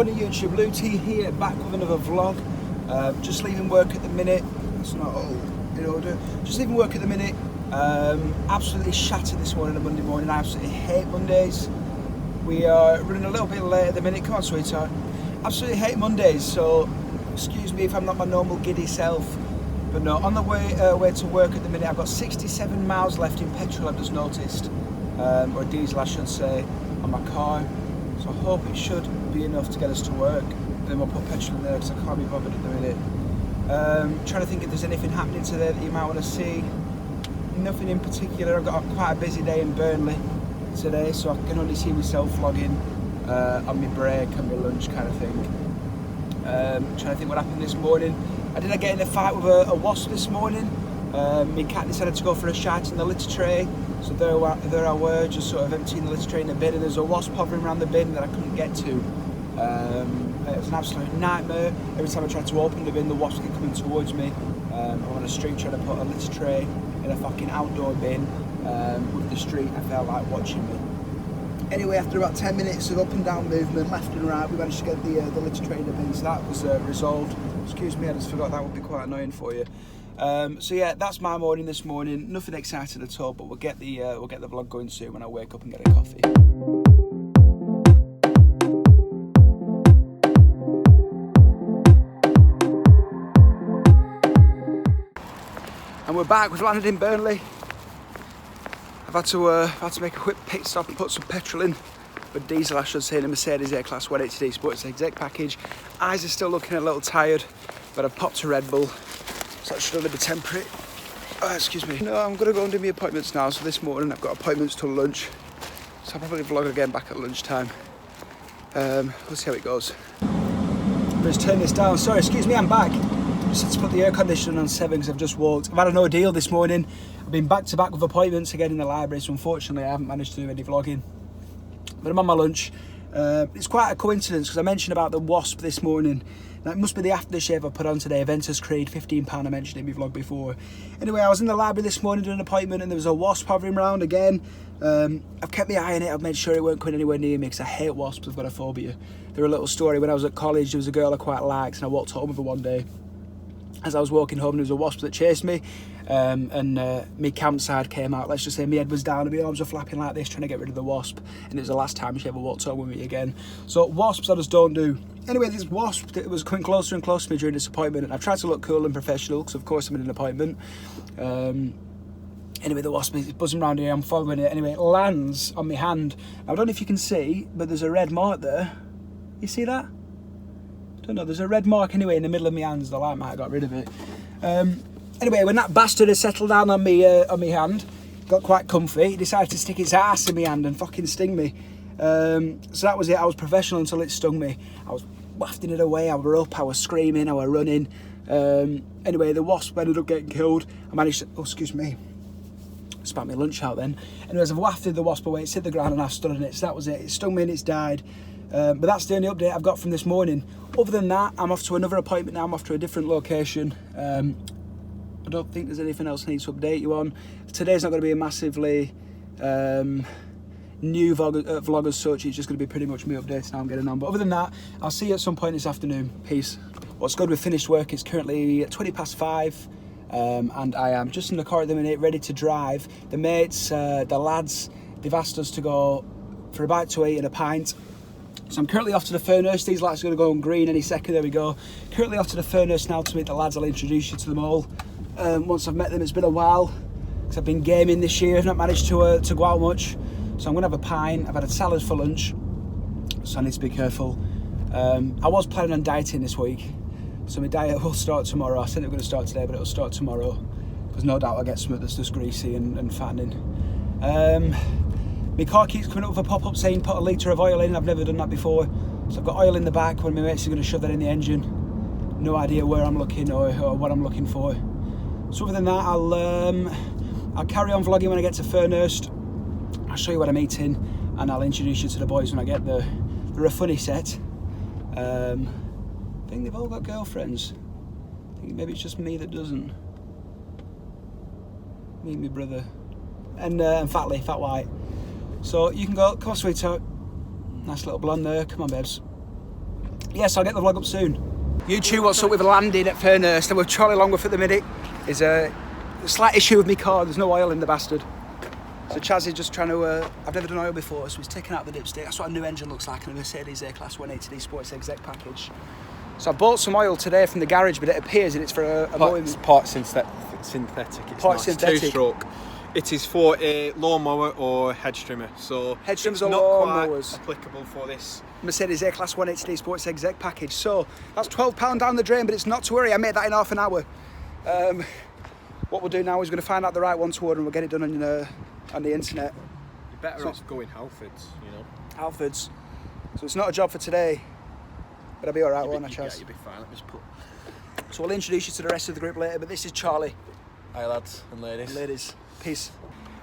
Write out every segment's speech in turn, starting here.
Morning YouTube, LewTee here, back with another vlog. Just leaving work at the minute. It's not all in order. Just leaving work at the minute. Absolutely shattered this morning on Monday morning. I absolutely hate Mondays. We are running a little bit late at the minute. Come on, sweetheart. Absolutely hate Mondays, so excuse me if I'm not my normal giddy self. But no, on the way to work at the minute, I've got 67 miles left in petrol, I've just noticed. Or diesel, I should say, on my car. So I hope it should be enough to get us to work. Then we'll put petrol in there because I can't be bothered at the minute. Trying to think if there's anything happening today that you might want to see. Nothing in particular. I've got quite a busy day in Burnley today, so I can only see myself vlogging on my break and my lunch kind of thing. Trying to think what happened this morning. I did get in a fight with a wasp this morning. Me and Kat decided to go for a shite in the litter tray. So there I were, just sort of emptying the litter tray in the bin, and there's a wasp hovering around the bin that I couldn't get to. It was an absolute nightmare. Every time I tried to open the bin, the wasp kept coming towards me. I'm on a street trying to put a litter tray in a fucking outdoor bin with the street, I felt like watching me. Anyway, after about 10 minutes of up and down movement, left and right, we managed to get the litter tray in the bin, so that was resolved. Excuse me, I just forgot that would be quite annoying for you. So yeah, that's my morning this morning. Nothing exciting at all, but we'll get the vlog going soon when I wake up and get a coffee. And we're back. We've landed in Burnley. I've had to make a quick pit stop and put some petrol in, with diesel, I should say, in a Mercedes A-Class 180D Sports Exec package. Eyes are still looking a little tired, but I've popped a Red Bull. So that should only be temporary. Excuse me. No, I'm gonna go and do my appointments now. So this morning I've got appointments till lunch. So I'll probably vlog again back at lunchtime. We'll see how it goes. Let's turn this down. Sorry, excuse me, I'm back. Just had to put the air conditioning on 7 because I've just walked. I've had an ordeal this morning. I've been back to back with appointments again in the library, so unfortunately I haven't managed to do any vlogging. But I'm on my lunch. It's quite a coincidence because I mentioned about the wasp this morning. That must be the aftershave I put on today, Ventus Creed, £15 I mentioned in my vlog before. Anyway, I was in the library this morning doing an appointment and there was a wasp hovering around again. I've kept my eye on it, I've made sure it won't come anywhere near me because I hate wasps, I've got a phobia. They're a little story. When I was at college, there was a girl I quite liked and I walked home with her one day. As I was walking home, there was a wasp that chased me, and my campsite came out. Let's just say my head was down and my arms were flapping like this trying to get rid of the wasp, and it was the last time she ever walked home with me again. So wasps I just don't do. Anyway, this wasp, it was coming closer and closer to me during this appointment, and I've tried to look cool and professional because of course I'm in an appointment. Anyway, the wasp is buzzing around here, I'm following it. Anyway, it lands on my hand. Now, I don't know if you can see, but there's a red mark there. You see that? Don't know, there's a red mark anyway in the middle of my hands. The light might have got rid of it. Anyway, when that bastard had settled down on me hand, got quite comfy, he decided to stick its ass in my hand and fucking sting me. So that was it. I was professional until it stung me. I was wafting it away, I was up, I was screaming, I was running. Anyway, the wasp ended up getting killed. I managed to, oh excuse me, spat my lunch out then. Anyways, I've wafted the wasp away, it's hit the ground and I've stood on it, so that was it. It stung me and it's died. But that's the only update I've got from this morning. Other than that, I'm off to another appointment now. I'm off to a different location. I don't think there's anything else I need to update you on. Today's not going to be a massively new vlog as such. It's just going to be pretty much me updating how I'm getting on. But other than that, I'll see you at some point this afternoon. Peace. What's good, we've finished work. It's currently 5:20. And I am just in the car at the minute, ready to drive. The mates, the lads, they've asked us to go for a bite to eat and a pint. So I'm currently off to the furnace. These lights are going to go on green any second. There we go. Currently off to the furnace now to meet the lads. I'll introduce you to them all once I've met them. It's been a while because I've been gaming this year. I've not managed to go out much. So I'm going to have a pint. I've had a salad for lunch, so I need to be careful. I was planning on dieting this week, so my diet will start tomorrow. I said it was going to start today, but it'll start tomorrow because no doubt I'll get something that's just greasy and fattening. My car keeps coming up with a pop-up saying put a litre of oil in. I've never done that before. So I've got oil in the back when my mates are going to shove that in the engine. No idea where I'm looking or what I'm looking for. So other than that, I'll carry on vlogging when I get to Furnhurst. I'll show you what I'm eating and I'll introduce you to the boys when I get there. They're a funny set. I think they've all got girlfriends. I think maybe it's just me that doesn't. Me and my brother. And Fat White. So you can go, come on sweetheart. Nice little blonde there, come on babes. yes, I'll get the vlog up soon. YouTube, what's up? We've landed at Fernhurst and with Charlie Longworth at the minute. Is a slight issue with my car, there's no oil in the bastard. So Chaz is just trying to, I've never done oil before, so he's taking out the dipstick. That's what a new engine looks like in a Mercedes A-Class 180D Sports Exec package. So I bought some oil today from the garage, but it appears that it's for a part synthetic. It's two-stroke. It is for a lawnmower or hedge trimmer. So hedge trimmers or lawnmowers applicable for this Mercedes A-Class 180D Sports Exec package. So that's £12 down the drain, but it's not to worry. I made that in half an hour. What we'll do now is we're going to find out the right one to order, and we'll get it done on the internet. You're better off going Halfords, you know. Halfords. So it's not a job for today, but I'll be alright, won't I, Chaz? Yeah, you'll be fine. Let me just put... So we'll introduce you to the rest of the group later, but this is Charlie. Hi lads and ladies. Ladies, peace.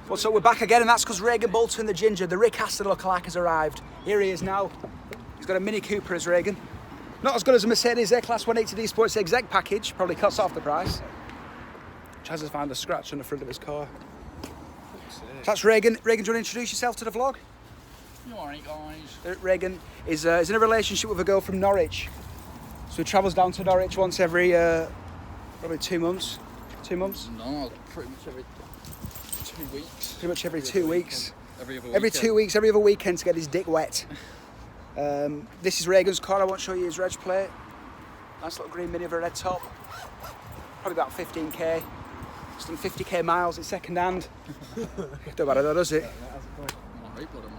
Well, so we're back again, and that's because Regan Bolton, the ginger, the Rick Astley lookalike, has arrived. Here he is now. He's got a Mini Cooper as Regan. Not as good as a Mercedes A-Class 180D Sports Exec package, probably cuts off the price. Chaz has found a scratch on the front of his car. So that's Regan. Regan, do you want to introduce yourself to the vlog? You alright, guys? Regan is in a relationship with a girl from Norwich. So he travels down to Norwich once every, probably 2 months. 2 months? No, pretty much every 2 weeks. Pretty much every 2 weeks. Every 2 weeks, every other weekend to get his dick wet. This is Regan's car. I won't show you his reg plate. Nice little green Mini with a red top. Probably about 15k. It's done 50k miles. It's second hand. Don't matter though, does it?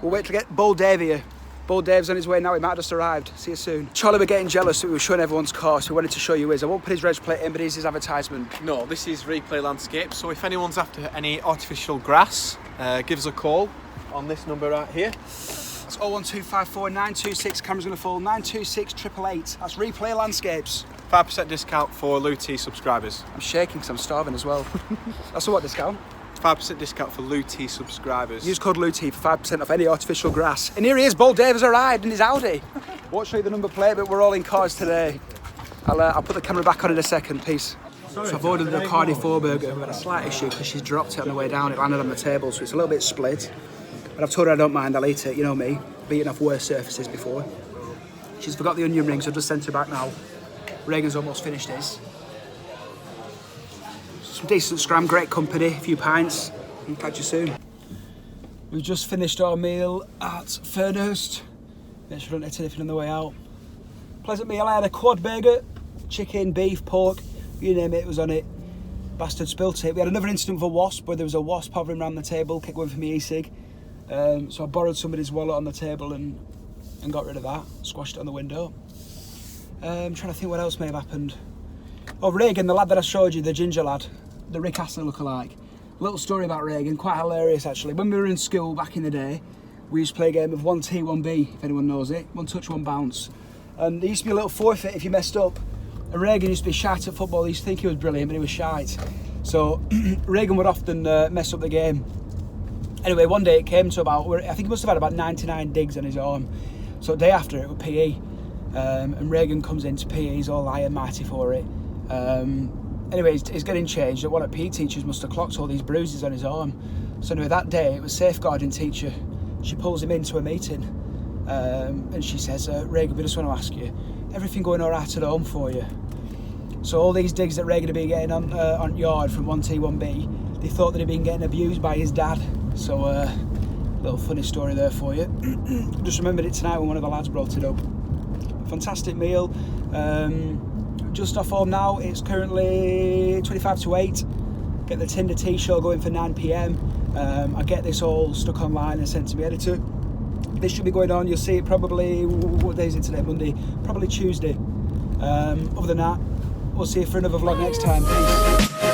We'll wait to get Bold Dave here. Bold Dave's on his way now. He might have just arrived. See you soon. Charlie, we're getting jealous that we were showing everyone's car, so we wanted to show you his. I won't put his reg plate in, but here's his advertisement. No, this is Replay Landscape. So if anyone's after any artificial grass, give us a call on this number right here. That's 01254 926. Camera's going to fall 926 888. That's Replay Landscapes. 5% discount for LewTee subscribers. I'm shaking because I'm starving as well. That's a what discount? 5% discount for LewTee subscribers. Use code LewTee for 5% off any artificial grass. And here he is, Bold Dave has arrived in his Audi. Won't show you the number plate, but we're all in cars today. I'll put the camera back on in a second. Peace. So I've ordered the Cardi 4 burger. We've had a slight issue because she's dropped it on the way down. It landed on the table, so it's a little bit split. But I've told her I don't mind, I'll eat it. You know me, beaten off worse surfaces before. She's forgot the onion rings, so I've just sent her back now. Regan's almost finished his. Some decent scram, great company, a few pints. I'll catch you soon. We've just finished our meal at Fernhurst. Make sure I don't eat anything on the way out. Pleasant meal. I had a quad burger, chicken, beef, pork, you name it, was on it. Bastard spilt it. We had another incident with a wasp where there was a wasp hovering around the table, kept going for me e-cig. So I borrowed somebody's wallet on the table and got rid of that, squashed it on the window. I'm trying to think what else may have happened. Oh, Regan, the lad that I showed you, the ginger lad, the Rick Astley lookalike. Little story about Regan, quite hilarious actually. When we were in school back in the day, we used to play a game of 1T, 1B, if anyone knows it. 1 touch, 1 bounce. And there used to be a little forfeit if you messed up. And Regan used to be shite at football. He used to think he was brilliant, but he was shite. So Regan would often mess up the game. Anyway, one day it came to about, I think he must have had about 99 digs on his arm. So the day after it was PE. And Regan comes into PE, he's all high and mighty for it. Anyway, he's getting changed. One of the PE teachers must have clocked all these bruises on his arm. So anyway, that day it was safeguarding teacher. She pulls him into a meeting and she says, Regan, we just want to ask you, everything going all right at home for you? So all these digs that Regan had been getting on yard from 1T, 1B, they thought that he'd been getting abused by his dad. So little funny story there for you. Just remembered it tonight when one of the lads brought it up. Fantastic meal. Just off home now. It's currently 25 to 8. Get the Tinder Tea show going for 9 PM. I get this all stuck online and sent to my editor. This should be going on. You'll see it probably, what day is it today? Monday. Probably Tuesday. Other than that, we'll see you for another vlog next time. Peace.